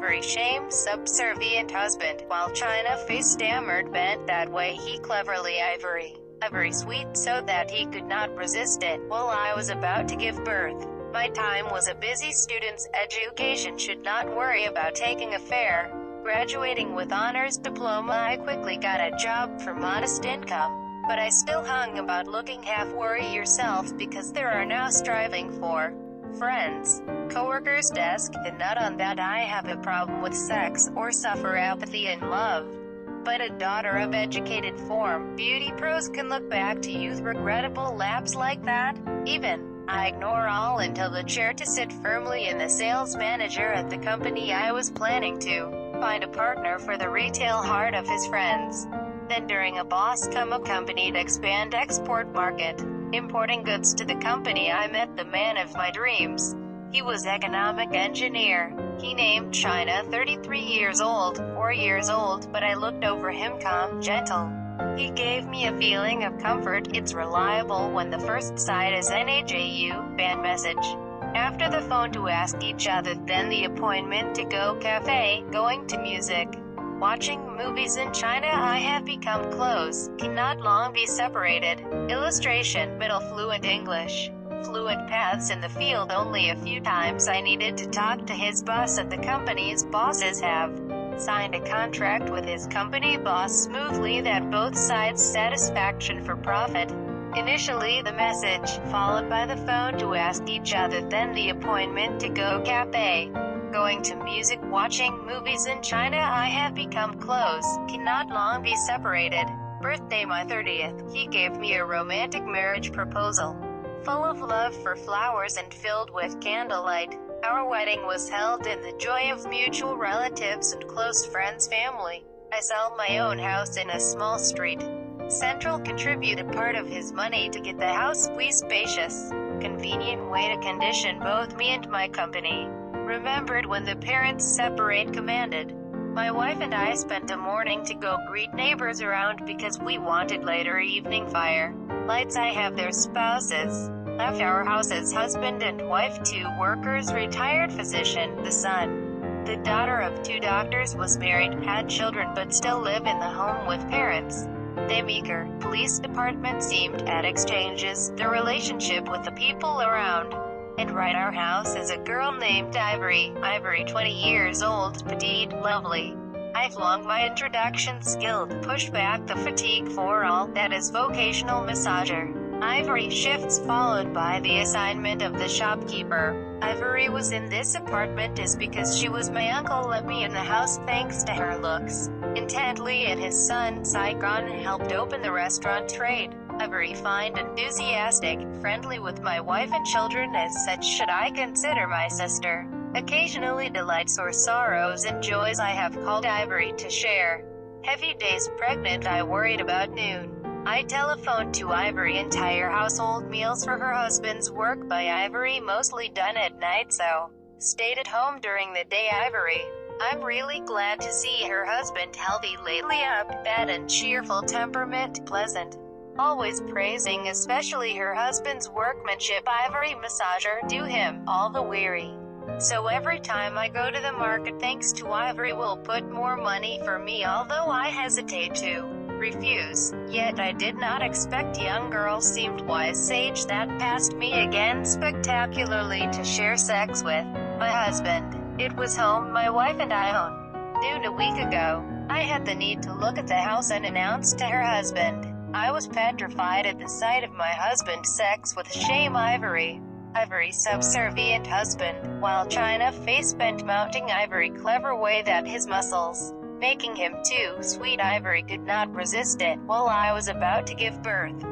Ivory shamed subservient husband, while China Face stammered bent that way he cleverly Ivory sweet so that he could not resist it. While I was about to give birth, my time was a busy student's education should not worry about taking a fare. Graduating with honors diploma, I quickly got a job for modest income, but I still hung about looking half worry yourself because there are now striving for friends, coworkers, desk, and not on that I have a problem with sex or suffer apathy in love. But a daughter of educated form, beauty pros can look back to youth regrettable lapse like that. Even, I ignore all until the chair to sit firmly in the sales manager at the company I was planning to find a partner for the retail heart of his friends. Then during a boss come accompanied expand export market, importing goods to the company I met the man of my dreams. He was economic engineer. He named China 33 years old, 4 years old, but I looked over him calm, gentle. He gave me a feeling of comfort. It's reliable when the first sight is NAJU, band message. After the phone to ask each other, then the appointment to go cafe, going to music. Watching movies in China I have become close, cannot long be separated. Illustration, middle fluent English. Fluent paths in the field only a few times I needed to talk to his boss and the company's bosses have signed a contract with his company boss smoothly that both sides satisfaction for profit. Initially the message, followed by the phone to ask each other, then the appointment to go cafe. Going to music, watching movies in China I have become close, cannot long be separated. Birthday my 30th, he gave me a romantic marriage proposal. Full of love for flowers and filled with candlelight. Our wedding was held in the joy of mutual relatives and close friends' family. I sold my own house in a small street. Central contributed part of his money to get the house we spacious, convenient way to condition both me and my company. Remembered when the parents separate commanded. My wife and I spent a morning to go greet neighbors around because we wanted later evening fire lights. I have their spouses. Left our houses husband and wife, 2 workers, retired physician, the son. The daughter of 2 doctors was married, had children but still live in the home with parents. They meager. Police department seemed at exchanges, the relationship with the people around. And right our house is a girl named Ivory. Ivory 20 years old, petite, lovely. I've long my introduction skilled, push back the fatigue for all, that is vocational massager. Ivory shifts followed by the assignment of the shopkeeper. Ivory was in this apartment is because she was my uncle let me in the house thanks to her looks. Intently and his son, Saigon, helped open the restaurant trade. Ivory fine, enthusiastic, friendly with my wife and children, as such should I consider my sister. Occasionally delights or sorrows and joys I have called Ivory to share. Heavy days pregnant I worried about noon. I telephoned to Ivory entire household meals for her husband's work by Ivory mostly done at night so stayed at home during the day Ivory. I'm really glad to see her husband healthy lately up, bad and cheerful temperament, pleasant. Always praising especially her husband's workmanship Ivory massager do him all the weary. So every time I go to the market thanks to Ivory will put more money for me although I hesitate to refuse. Yet I did not expect young girl seemed wise sage that passed me again spectacularly to share sex with my husband. It was home my wife and I own. Noon a week ago. I had the need to look at the house and announced to her husband. I was petrified at the sight of my husband's sex with shame Ivory. Ivory subservient husband, while China Face bent mounting Ivory clever way that his muscles, making him too sweet Ivory could not resist it, while I was about to give birth.